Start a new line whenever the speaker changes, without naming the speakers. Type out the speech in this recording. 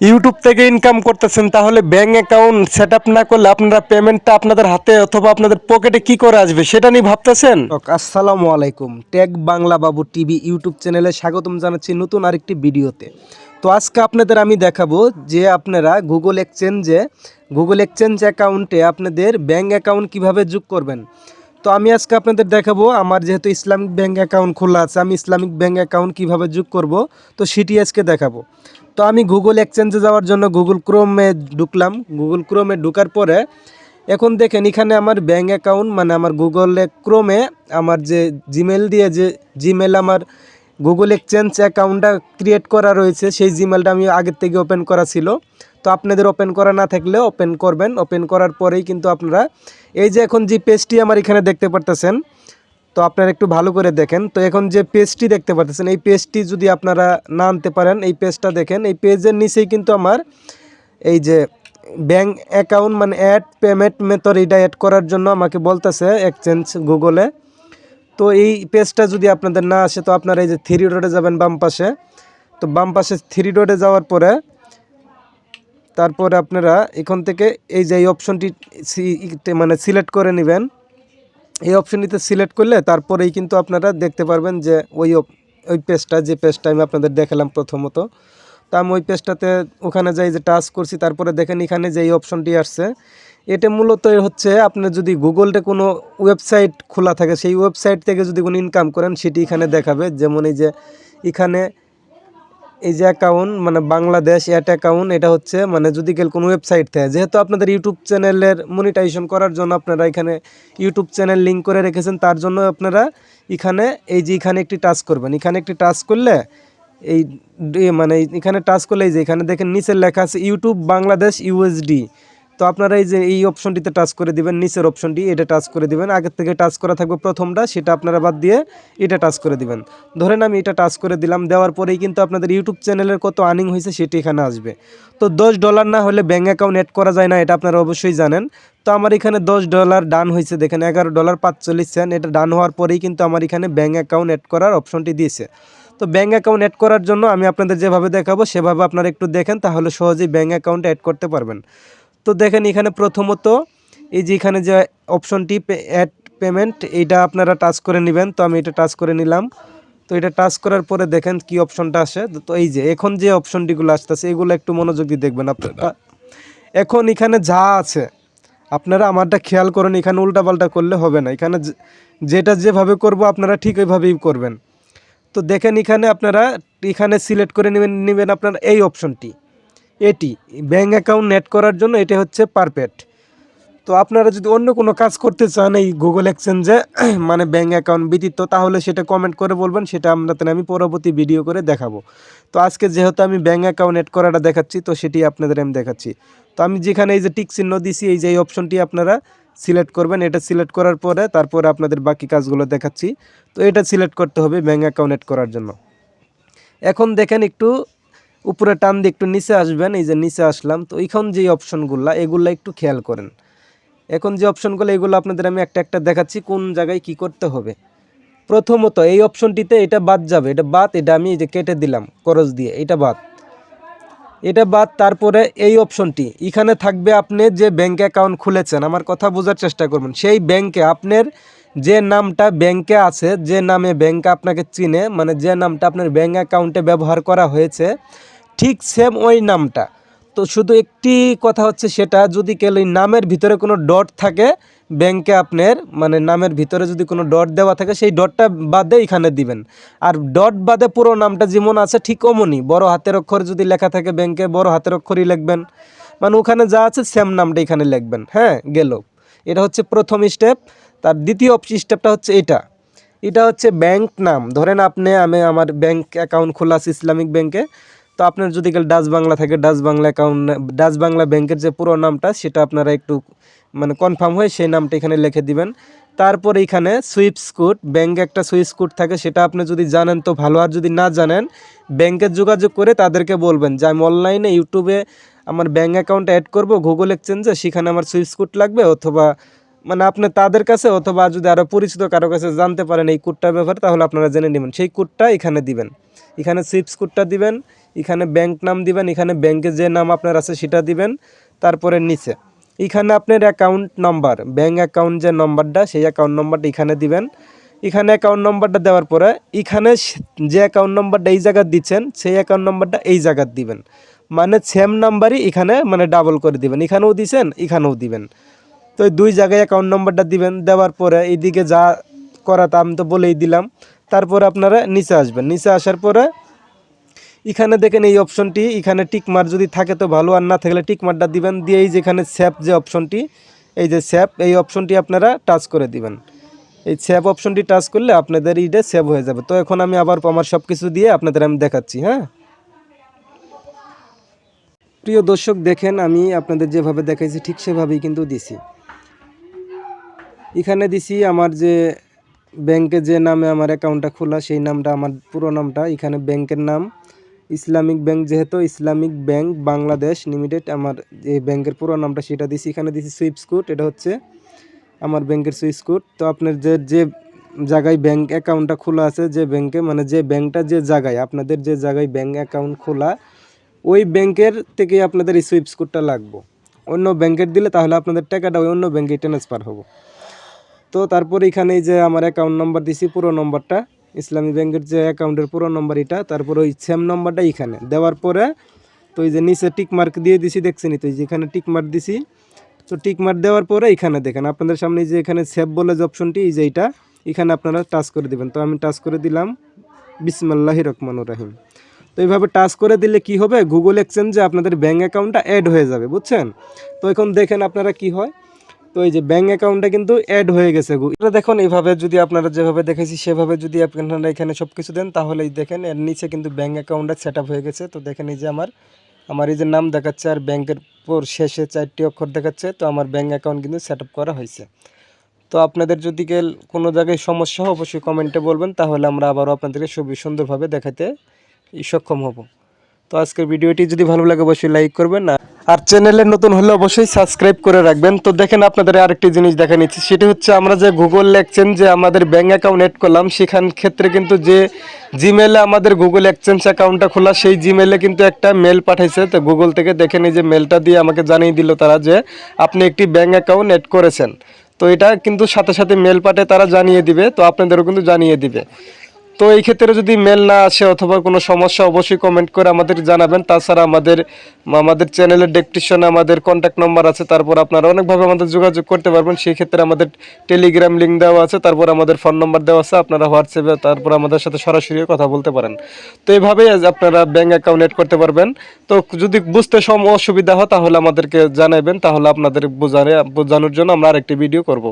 YouTube থেকে income করতেছেন, তাহলে ব্যাংক অ্যাকাউন্ট সেট আপ না করলে আপনারা পেমেন্টটা আপনাদের হাতে অথবা আপনাদের পকেটে কি করে আসবে সেটা নিয়ে ভাবতেছেন?
আসসালামু আলাইকুম। টেক বাংলা বাবু টিভি ইউটিউব চ্যানেলে স্বাগতম জানাচ্ছি নতুন আরেকটি ভিডিওতে। তো আজকে আপনাদের আমি দেখাবো যে আপনারা গুগল এক্সচেঞ্জ অ্যাকাউন্টে আপনাদের ব্যাংক অ্যাকাউন্ট কিভাবে যোগ করবেন। তো আমি আজকে আপনাদের দেখাবো আমার যেহেতু ইসলামিক ব্যাংক অ্যাকাউন্ট খোলা আছে, আমি ইসলামিক ব্যাংক অ্যাকাউন্ট কিভাবে যোগ করব, তো সেটি আজকে দেখাবো। তো আমি গুগল এক্সচেঞ্জে যাওয়ার জন্য গুগল ক্রোমে ঢুকলাম। গুগল ক্রোমে ঢোকার পরে এখন দেখেন এখানে আমার ব্যাঙ্ক অ্যাকাউন্ট মানে আমার গুগলে ক্রোমে আমার যে জিমেল দিয়ে যে জিমেল আমার গুগল এক্সচেঞ্জ অ্যাকাউন্টটা ক্রিয়েট করা রয়েছে, সেই জিমেলটা আমি আগের থেকে ওপেন করা ছিল। তো আপনাদের ওপেন করা না থাকলে ওপেন করবেন। ওপেন করার পরেই কিন্তু আপনারা এই যে এখন যে পেজটি আমার এখানে দেখতে পারতেছেন, তো আপনারা একটু ভালো করে দেখেন। তো এখন যে পেজটি দেখতে পারতেছেন, এই পেজটি যদি আপনারা না আনতে পারেন, এই পেজটা দেখেন। এই পেজের নিচেই কিন্তু আমার এই যে ব্যাঙ্ক অ্যাকাউন্ট মানে অ্যাড পেমেন্ট মেথড, এটা অ্যাড করার জন্য আমাকে বলতেছে এক্সচেঞ্জ গুগলে। তো এই পেজটা যদি আপনাদের না আসে, তো আপনারা এই যে থ্রি ডটে যাবেন বাম পাশে। তো বাম পাশে থ্রি ডটে যাওয়ার পরে তারপরে আপনারা এখান থেকে এই যে এই অপশনটি মানে সিলেক্ট করে নেবেন। এই অপশনটিতে সিলেক্ট করলে তারপরেই কিন্তু আপনারা দেখতে পারবেন যে ওই পেজটা, যে পেজটা আমি আপনাদের দেখালাম প্রথমত। তো আমি ওই পেজটাতে ওখানে যাই, যে টাচ করছি, তারপরে দেখেন এখানে যে এই অপশনটি আসছে, এটা মূলত হচ্ছে আপনার যদি গুগলে কোনো ওয়েবসাইট খোলা থাকে, সেই ওয়েবসাইট থেকে যদি কোনো ইনকাম করেন সেটি এখানে দেখাবে। যেমন এই যে এখানে এই যে অ্যাকাউন্ট মানে বাংলাদেশ অ্যাট অ্যাকাউন্ট, এটা হচ্ছে মানে যদি কোনো ওয়েবসাইট থাকে, যেহেতু আপনাদের ইউটিউব চ্যানেলের মনিটাইজেশন করার জন্য আপনারা এখানে ইউটিউব চ্যানেল লিঙ্ক করে রেখেছেন, তার জন্য আপনারা এখানে এই যে এখানে একটি টাচ করবেন। এখানে একটি টাচ করলে এই মানে এখানে টাচ করলে এই যে এখানে দেখেন নিচের লেখা আছে ইউটিউব বাংলাদেশ ইউএসডি। তো আপনারা এই যে এই অপশনটিতে টাচ করে দিবেন, নিচের অপশনটি এটা টাচ করে দিবেন। আগের থেকে টাচ করা থাকবে প্রথমটা, সেটা আপনারা বাদ দিয়ে এটা টাচ করে দিবেন। ধরেন আমি এটা টাচ করে দিলাম, দেওয়ার পরেই কিন্তু আপনাদের ইউটিউব চ্যানেলের কত আর্নিং হয়েছে সেটি এখানে আসবে। তো $10 না হলে ব্যাঙ্ক অ্যাকাউন্ট অ্যাড করা যায় না, এটা আপনারা অবশ্যই জানেন। তো আমার এখানে $10 ডান হয়েছে, দেখেন $11.45। এটা ডান হওয়ার পরেই কিন্তু আমার এখানে ব্যাঙ্ক অ্যাকাউন্ট অ্যাড করার অপশনটি দিয়েছে। তো ব্যাঙ্ক অ্যাকাউন্ট অ্যাড করার জন্য আমি আপনাদের যেভাবে দেখাবো সেভাবে আপনারা একটু দেখেন, তাহলে সহজেই ব্যাঙ্ক অ্যাকাউন্ট অ্যাড করতে পারবেন। তো দেখেন এখানে প্রথমত এই যে এখানে যে অপশনটি অ্যাড পেমেন্ট, এইটা আপনারা টাচ করে নেবেন। তো আমি এটা টাচ করে নিলাম। তো এটা টাচ করার পরে দেখেন কি অপশনটা আসে। তো এই যে এখন যে অপশনটিগুলো আসতেছে এগুলো একটু মনোযোগ দিয়ে দেখবেন আপনারা। এখন এখানে যা আছে আপনারা আমারটা খেয়াল করেন, এখানে উল্টাপাল্টা করলে হবে না। এখানে যেটা যেভাবে করব আপনারা ঠিক ওইভাবেই করবেন। তো দেখেন এখানে আপনারা এখানে সিলেক্ট করে নেবেন আপনার এই অপশনটি, এটি ব্যাঙ্ক অ্যাকাউন্ট নেট করার জন্য এটা হচ্ছে পারফেক্ট। তো আপনারা যদি অন্য কোনো কাজ করতে চান এই গুগল এক্সচেঞ্জে মানে ব্যাঙ্ক অ্যাকাউন্ট ব্যতীত, তাহলে সেটা কমেন্ট করে বলবেন, সেটা আমি পরবর্তী ভিডিও করে দেখাবো। তো আজকে যেহেতু আমি ব্যাঙ্ক অ্যাকাউন্ট এড করাটা দেখাচ্ছি, তো সেটি আপনাদের আমি দেখাচ্ছি। তো আমি যেখানে এই যে টিক চিহ্ন দিছি, এই যে এই অপশনটি আপনারা সিলেক্ট করবেন। এটা সিলেক্ট করার পরে তারপরে আপনাদের বাকি কাজগুলো দেখাচ্ছি। তো এটা সিলেক্ট করতে হবে ব্যাঙ্ক অ্যাকাউন্ট এড করার জন্য। এখন দেখেন একটু উপরে টান দিয়ে একটু নিচে আসবেন, এই যে নিচে আসলাম। তো এখন যে অপশনগুলো এগুলো একটু খেয়াল করেন। এখন যে অপশনগুলো এগুলো আপনাদের আমি একটা একটা দেখাচ্ছি কোন জায়গায় কি করতে হবে। প্রথমত এই অপশনটিতে এটা বাদ যাবে, এটা বাদ, এটা আমি এই যে কেটে দিলাম ক্রস দিয়ে, এটা বাদ, এটা বাদ। তারপরে এই অপশনটি এখানে থাকবে, আপনি যে ব্যাঙ্ক অ্যাকাউন্ট খুলেছেন, আমার কথা বোঝার চেষ্টা করবেন, সেই ব্যাঙ্কে আপনার যে নামটা ব্যাঙ্কে আছে, যে নামে ব্যাঙ্ক আপনাকে চিনে, মানে যে নামটা আপনার ব্যাঙ্ক অ্যাকাউন্টে ব্যবহার করা হয়েছে, ঠিক সেম ওই নামটা। তো শুধু একটি কথা হচ্ছে, সেটা যদি কেউ এই নামের ভিতরে কোনো ডট থাকে ব্যাঙ্কে আপনার, মানে নামের ভিতরে যদি কোনো ডট দেওয়া থাকে, সেই ডটটা বাদে এখানে দিবেন। আর ডট বাদে পুরো নামটা যেমন আছে ঠিক অমনই বড় হাতের অক্ষর যদি লেখা থাকে ব্যাঙ্কে, বড় হাতের অক্ষরই লিখবেন। মানে ওখানে যা আছে সেম নামটা এখানে লিখবেন। হ্যাঁ, গেল। এটা হচ্ছে প্রথম স্টেপ। তার দ্বিতীয় স্টেপটা হচ্ছে এটা, এটা হচ্ছে ব্যাংক নাম। ধরেন আমি আমার ব্যাংক অ্যাকাউন্ট খোলা আছে ইসলামিক ব্যাংকে। তো আপনার যদি ডাচ বাংলা থাকে, Dutch Bangla account, Dutch Bangla ব্যাংকের যে পুরো নামটা সেটা আপনারা একটু মানে কনফার্ম হয়ে সেই নামটা এখানে লিখে দিবেন। তারপর এখানে সুইফট কোড, ব্যাংকে একটা সুইফট কোড থাকে, সেটা আপনি যদি জানেন তো ভালো, আর যদি না জানেন ব্যাংকে যোগাযোগ করে তাদেরকে বলবেন যে আমি অনলাইনে ইউটিউবে আমার ব্যাংক অ্যাকাউন্ট অ্যাড করব গুগল এক্সচেঞ্জে, সেখানে আমার সুইফট কোড লাগবে, অথবা মানে আপনি তাদের কাছে, অথবা যদি আরও পরিচিত কারো কাছে জানতে পারেন এই কোডটার ব্যাপারে, তাহলে আপনারা জেনে নেবেন। সেই কোডটা এখানে দিবেন, এখানে সুইফট কোডটা দিবেন। এখানে ব্যাংক নাম দিবেন, এখানে ব্যাংকে যে নাম আপনার আছে সেটা দিবেন, তারপরে নিচে এখানে আপনার অ্যাকাউন্ট নম্বর, ব্যাংক অ্যাকাউন্ট যে নম্বরটা সেই অ্যাকাউন্ট নম্বরটা এখানে দিবেন। এখানে অ্যাকাউন্ট নম্বরটা দেওয়ার পরে এখানে যে অ্যাকাউন্ট নম্বরটা এই জায়গায় দিচ্ছেন সেই অ্যাকাউন্ট নম্বরটা এই জায়গায় দিবেন, মানে সেম নাম্বারই এখানে মানে ডাবল করে দিবেন, এখানেও দিছেন এখানেও দিবেন। তো এই দুই জায়গায় অ্যাকাউন্ট নম্বরটা দিবেন, দেওয়ার পরে এইদিকে যা করা তা আমি তো বলেই দিলাম। তারপরে আপনারা নিচে আসবেন, নিচে আসার পরে এখানে দেখেন এই অপশনটি, এখানে টিকমার্ক যদি থাকে তো ভালো, আর না থাকলে টিকমার্কটা দিবেন, দিয়ে এই যেখানে সেভ যে অপশনটি, এই যে সেভ এই অপশনটি আপনারা টাচ করে দিবেন। এই সেভ অপশনটি টাচ করলে আপনাদের এইটা সেভ হয়ে যাবে। তো এখন আমি আবার আমার সব কিছু দিয়ে আপনাদের আমি দেখাচ্ছি। হ্যাঁ প্রিয় দর্শক, দেখেন আমি আপনাদের যেভাবে দেখাইছি ঠিক সেভাবেই কিন্তু দিছি। এখানে দিছি আমার যে ব্যাংকে যে নামে আমার অ্যাকাউন্টটা খোলা সেই নামটা, আমার পুরো নামটা, এখানে ব্যাংকের নাম ইসলামিক ব্যাংক, যেহেতু ইসলামিক ব্যাংক বাংলাদেশ লিমিটেড আমার যে ব্যাংকের পুরো নামটা সেটা দিছি। এখানে দিছি সুইফট কোড, এটা হচ্ছে আমার ব্যাংকের সুইফট কোড। তো আপনার যে যে জায়গায় ব্যাংক অ্যাকাউন্টটা খোলা আছে, যে ব্যাংকে মানে যে ব্যাংকটা যে জায়গায় আপনাদের যে জায়গায় ব্যাংক অ্যাকাউন্ট খোলা, ওই ব্যাংকের থেকে আপনাদের এই সুইফট কোডটা লাগবে। অন্য ব্যাংকের দিলে তাহলে আপনাদের টাকাটা ওই অন্য ব্যাংকে ট্রান্সফার হবে। তো তারপর এখানে যে আমার অ্যাকাউন্ট নাম্বার দিছি পুরো নম্বরটা, ইসলামী ব্যাংকের যে অ্যাকাউন্টের পুরো নম্বর এটা, তারপর ওই সেম নম্বরটা এখানে দেওয়ার পরে তো এই যে নিচে টিক মার্ক দিয়ে দিছি, দেখছেনই তো, এই যে এখানে টিক মার্ক দিছি। তো টিক মার্ক দেওয়ার পরে এখানে দেখেন আপনাদের সামনে যে এখানে সেভ বলে যে অপশনটি, এই যে এইটা এখানে আপনারা টাচ করে দিবেন। তো আমি টাচ করে দিলাম, বিসমিল্লাহির রহমানির রহিম। তো এইভাবে টাচ করে দিলে কি হবে, গুগল এক্সচেঞ্জে আপনাদের ব্যাঙ্ক অ্যাকাউন্টটা অ্যাড হয়ে যাবে, বুঝছেন। তো এখন দেখেন আপনারা কি হয়, তো এই যে ব্যাঙ্ক অ্যাকাউন্টটা কিন্তু অ্যাড হয়ে গেছে। এটা দেখুন এইভাবে যদি আপনারা যেভাবে দেখেছি সেভাবে যদি আপনারা এখানে সব কিছু দেন, তাহলেই দেখেন এর নিচে কিন্তু ব্যাঙ্ক অ্যাকাউন্টটা সেট আপ হয়ে গেছে। তো দেখেন এই যে আমার এই যে নাম দেখাচ্ছে আর ব্যাংকের পর শেষে 4টি অক্ষর দেখাচ্ছে, তো আমার ব্যাঙ্ক অ্যাকাউন্ট কিন্তু সেট আপ করা হয়েছে। তো আপনাদের যদি কোনো জায়গায় সমস্যা হয় অবশ্যই কমেন্টে বলবেন, তাহলে আমরা আবারও আপনাদেরকে সুন্দরভাবে দেখাতে সক্ষম হব। তো আজকের ভিডিওটি যদি ভালো লাগে অবশ্যই লাইক করবেন, আর চ্যানেলে নতুন হলে অবশ্যই সাবস্ক্রাইব করে রাখবেন। তো দেখেন আপনাদের আরেকটি জিনিস দেখা নিচ্ছি, সেটি হচ্ছে আমরা যে গুগল এক্সচেঞ্জ যে আমাদের ব্যাঙ্ক অ্যাকাউন্ট এড করলাম, সেখান ক্ষেত্রে কিন্তু যে জিমেলে আমাদের গুগল এক্সচেঞ্জ অ্যাকাউন্টটা খোলা, সেই জিমেলে কিন্তু একটা মেল পাঠাইছে। তো গুগল থেকে দেখেন এই যে মেলটা দিয়ে আমাকে জানিয়ে দিল তারা যে আপনি একটি ব্যাঙ্ক অ্যাকাউন্ট এড করেছেন। তো এটা কিন্তু সাথে সাথে মেল পাঠিয়ে তারা জানিয়ে দিবে, তো আপনাদেরও কিন্তু জানিয়ে দিবে। তো এই ক্ষেত্রে যদি মেল না আসে অথবা কোনো সমস্যা অবশ্যই কমেন্ট করে আমাদের জানাবেন। তাছাড়া আমাদের চ্যানেলের ডেসক্রিপশনে আমাদের কন্ট্যাক্ট নম্বর আছে, তারপর আপনারা অনেকভাবে আমাদের যোগাযোগ করতে পারবেন। সেই ক্ষেত্রে আমাদের টেলিগ্রাম লিঙ্ক দেওয়া আছে, তারপর আমাদের ফোন নম্বর দেওয়া আছে, আপনারা হোয়াটসঅ্যাপে তারপর আমাদের সাথে সরাসরি কথা বলতে পারেন। তো এইভাবেই আপনারা ব্যাঙ্ক অ্যাকাউন্ট এড করতে পারবেন। তো যদি বুঝতে অসুবিধা হয় তাহলে আমাদেরকে জানাবেন, তাহলে আপনাদের বোঝানোর জন্য আমরা আরেকটি ভিডিও করব।